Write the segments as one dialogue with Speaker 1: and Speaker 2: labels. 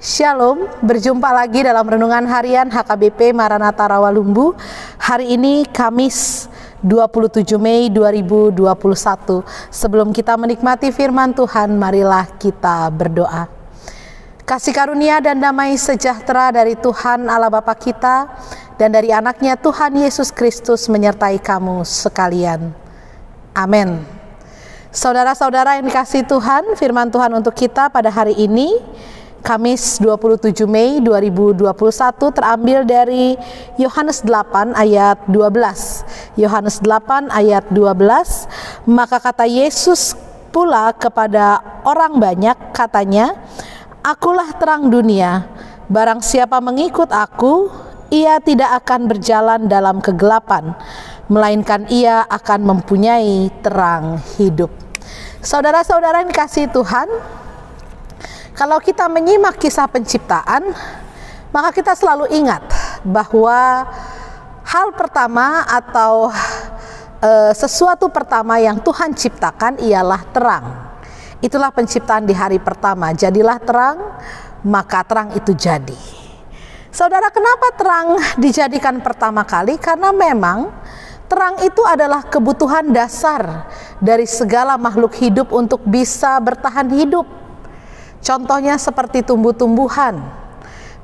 Speaker 1: Shalom, berjumpa lagi dalam Renungan Harian HKBP Maranatha Rawalumbu. Hari ini Kamis 27 Mei 2021. Sebelum kita menikmati firman Tuhan, marilah kita berdoa. Kasih karunia dan damai sejahtera dari Tuhan Allah Bapa kita dan dari anaknya Tuhan Yesus Kristus menyertai kamu sekalian. Amin. Saudara-saudara yang dikasihi Tuhan, firman Tuhan untuk kita pada hari ini Kamis 27 Mei 2021 terambil dari Yohanes 8 ayat 12. Yohanes 8 ayat 12. Maka kata Yesus pula kepada orang banyak, katanya, "Akulah terang dunia. Barang siapa mengikut aku, ia tidak akan berjalan dalam kegelapan, melainkan ia akan mempunyai terang hidup." Saudara-saudara yang dikasihi Tuhan, kalau kita menyimak kisah penciptaan, maka kita selalu ingat bahwa hal pertama atau sesuatu pertama yang Tuhan ciptakan ialah terang. Itulah penciptaan di hari pertama. Jadilah terang, maka terang itu jadi. Saudara, kenapa terang dijadikan pertama kali? Karena memang terang itu adalah kebutuhan dasar dari segala makhluk hidup untuk bisa bertahan hidup. Contohnya seperti tumbuh-tumbuhan.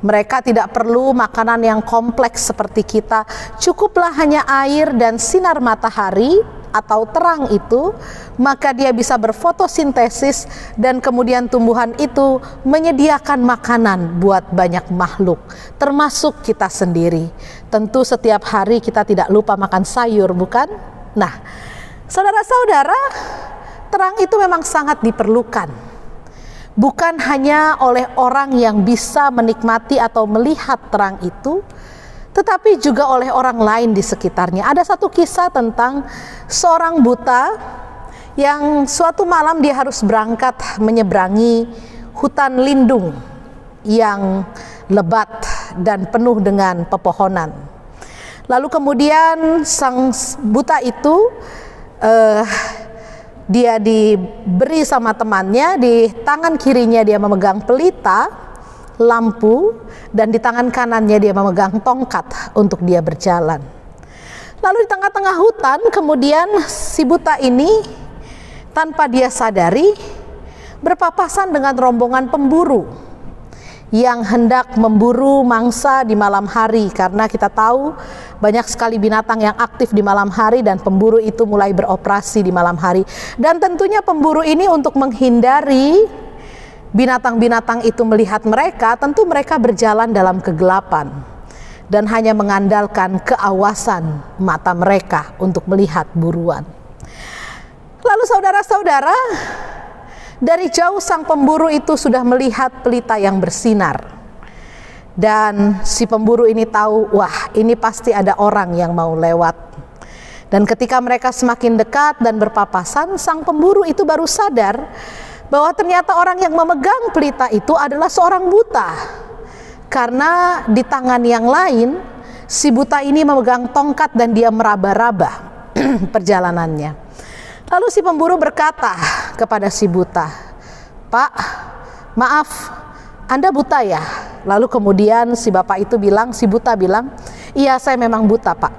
Speaker 1: Mereka tidak perlu makanan yang kompleks seperti kita. Cukuplah hanya air dan sinar matahari atau terang itu, maka dia bisa berfotosintesis dan kemudian tumbuhan itu menyediakan makanan buat banyak makhluk, termasuk kita sendiri. Tentu setiap hari kita tidak lupa makan sayur, bukan? Nah, saudara-saudara, terang itu memang sangat diperlukan. Bukan hanya oleh orang yang bisa menikmati atau melihat terang itu, tetapi juga oleh orang lain di sekitarnya. Ada satu kisah tentang seorang buta yang suatu malam dia harus berangkat menyeberangi hutan lindung yang lebat dan penuh dengan pepohonan. Lalu kemudian sang buta itu dia diberi sama temannya, di tangan kirinya dia memegang pelita, lampu, dan di tangan kanannya dia memegang tongkat untuk dia berjalan. Lalu di tengah-tengah hutan kemudian si buta ini tanpa dia sadari berpapasan dengan rombongan pemburu yang hendak memburu mangsa di malam hari, karena kita tahu banyak sekali binatang yang aktif di malam hari dan pemburu itu mulai beroperasi di malam hari. Dan tentunya pemburu ini untuk menghindari binatang-binatang itu melihat mereka, tentu mereka berjalan dalam kegelapan dan hanya mengandalkan keawasan mata mereka untuk melihat buruan. Lalu saudara-saudara, dari jauh sang pemburu itu sudah melihat pelita yang bersinar. Dan si pemburu ini tahu, wah, ini pasti ada orang yang mau lewat. Dan ketika mereka semakin dekat dan berpapasan, sang pemburu itu baru sadar bahwa ternyata orang yang memegang pelita itu adalah seorang buta. Karena di tangan yang lain, si buta ini memegang tongkat dan dia meraba-raba perjalanannya. Lalu si pemburu berkata kepada si buta, "Pak, maaf, Anda buta ya?" Lalu kemudian si buta bilang, "Iya, saya memang buta, Pak."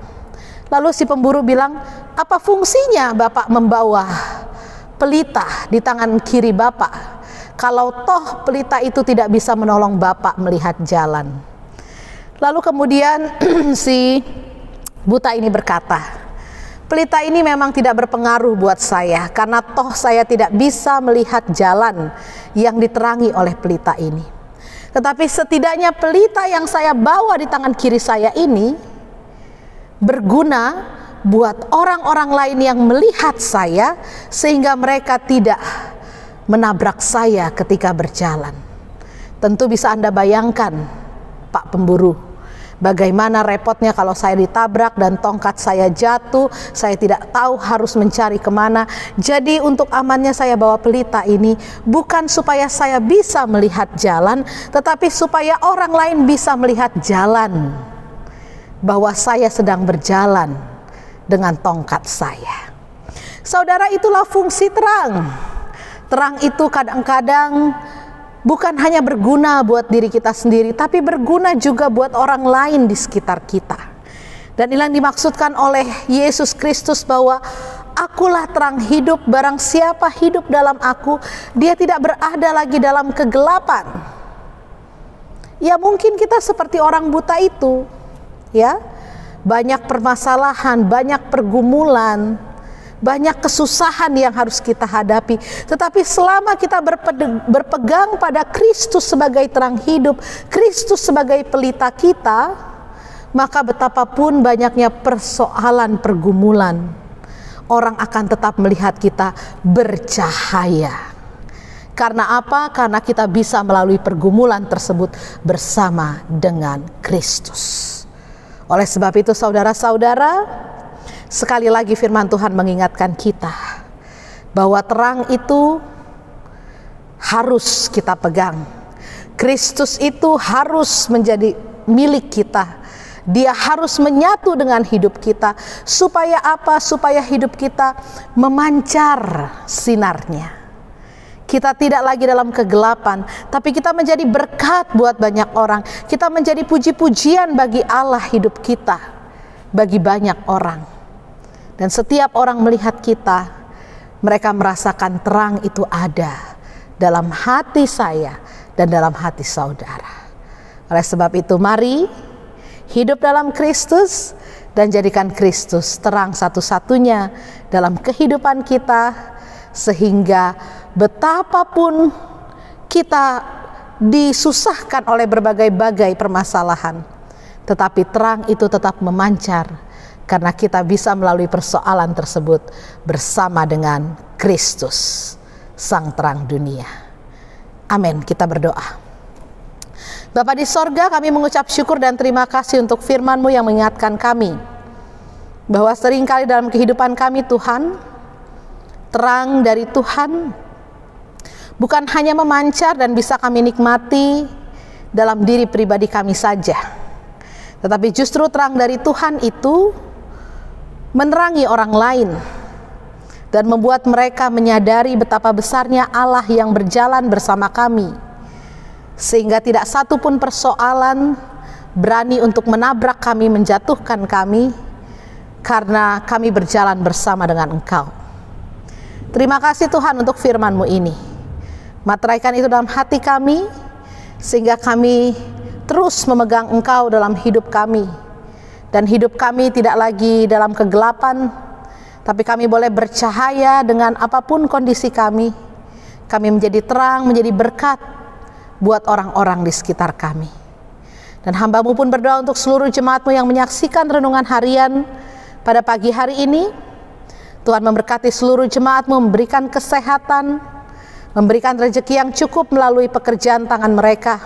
Speaker 1: Lalu si pemburu bilang, "Apa fungsinya Bapak membawa pelita di tangan kiri Bapak, kalau toh pelita itu tidak bisa menolong Bapak melihat jalan?" Lalu kemudian si buta ini berkata, "Pelita ini memang tidak berpengaruh buat saya, karena toh saya tidak bisa melihat jalan yang diterangi oleh pelita ini. Tetapi setidaknya pelita yang saya bawa di tangan kiri saya ini berguna buat orang-orang lain yang melihat saya, sehingga mereka tidak menabrak saya ketika berjalan." Tentu bisa Anda bayangkan, Pak Pemburu, bagaimana repotnya kalau saya ditabrak dan tongkat saya jatuh, saya tidak tahu harus mencari kemana. Jadi untuk amannya saya bawa pelita ini, bukan supaya saya bisa melihat jalan, tetapi supaya orang lain bisa melihat jalan, bahwa saya sedang berjalan dengan tongkat saya. Saudara, itulah fungsi terang. Terang itu kadang-kadang bukan hanya berguna buat diri kita sendiri, tapi berguna juga buat orang lain di sekitar kita. Dan inilah yang dimaksudkan oleh Yesus Kristus bahwa akulah terang hidup, barang siapa hidup dalam aku, dia tidak berada lagi dalam kegelapan. Ya mungkin kita seperti orang buta itu, ya, banyak permasalahan, banyak pergumulan, banyak kesusahan yang harus kita hadapi. Tetapi selama kita berpegang pada Kristus sebagai terang hidup, Kristus sebagai pelita kita, maka betapapun banyaknya persoalan, pergumulan, orang akan tetap melihat kita bercahaya. Karena apa? Karena kita bisa melalui pergumulan tersebut bersama dengan Kristus. Oleh sebab itu saudara-saudara, sekali lagi firman Tuhan mengingatkan kita bahwa terang itu harus kita pegang. Kristus itu harus menjadi milik kita. Dia harus menyatu dengan hidup kita. Supaya apa? Supaya hidup kita memancar sinarnya. Kita tidak lagi dalam kegelapan, tapi kita menjadi berkat buat banyak orang. Kita menjadi puji-pujian bagi Allah hidup kita, bagi banyak orang. Dan setiap orang melihat kita, mereka merasakan terang itu ada dalam hati saya dan dalam hati saudara. Oleh sebab itu mari hidup dalam Kristus dan jadikan Kristus terang satu-satunya dalam kehidupan kita, sehingga betapapun kita disusahkan oleh berbagai-bagai permasalahan, tetapi terang itu tetap memancar karena kita bisa melalui persoalan tersebut bersama dengan Kristus, Sang Terang Dunia. Amin. Kita berdoa. Bapa di sorga, kami mengucap syukur dan terima kasih untuk firman-Mu yang mengingatkan kami bahwa seringkali dalam kehidupan kami Tuhan, terang dari Tuhan bukan hanya memancar dan bisa kami nikmati dalam diri pribadi kami saja, tetapi justru terang dari Tuhan itu menerangi orang lain dan membuat mereka menyadari betapa besarnya Allah yang berjalan bersama kami, sehingga tidak satu pun persoalan berani untuk menabrak kami, menjatuhkan kami, karena kami berjalan bersama dengan Engkau. Terima kasih Tuhan untuk firman-Mu ini. Materaikan itu dalam hati kami, sehingga kami terus memegang Engkau dalam hidup kami. Dan hidup kami tidak lagi dalam kegelapan, tapi kami boleh bercahaya dengan apapun kondisi kami. Kami menjadi terang, menjadi berkat buat orang-orang di sekitar kami. Dan hamba-Mu pun berdoa untuk seluruh jemaat-Mu yang menyaksikan renungan harian pada pagi hari ini. Tuhan memberkati seluruh jemaat-Mu, memberikan kesehatan, memberikan rezeki yang cukup melalui pekerjaan tangan mereka.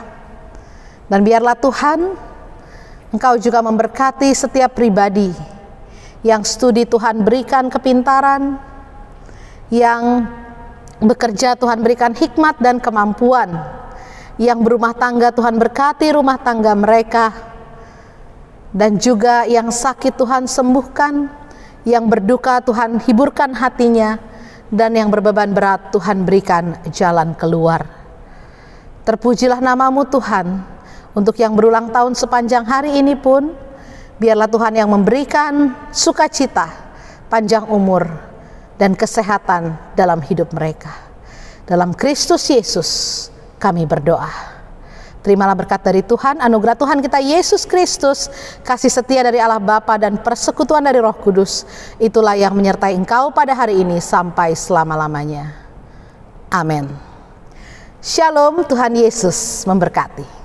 Speaker 1: Dan biarlah Tuhan, Engkau juga memberkati setiap pribadi yang studi, Tuhan berikan kepintaran, yang bekerja Tuhan berikan hikmat dan kemampuan, yang berumah tangga Tuhan berkati rumah tangga mereka, dan juga yang sakit Tuhan sembuhkan, yang berduka Tuhan hiburkan hatinya, dan yang berbeban berat Tuhan berikan jalan keluar. Terpujilah nama-Mu Tuhan. Untuk yang berulang tahun sepanjang hari ini pun, biarlah Tuhan yang memberikan sukacita, panjang umur, dan kesehatan dalam hidup mereka. Dalam Kristus Yesus kami berdoa. Terimalah berkat dari Tuhan, anugerah Tuhan kita Yesus Kristus, kasih setia dari Allah Bapa dan persekutuan dari Roh Kudus, itulah yang menyertai engkau pada hari ini sampai selama-lamanya. Amin. Shalom, Tuhan Yesus memberkati.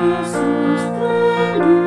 Speaker 2: Yesus telah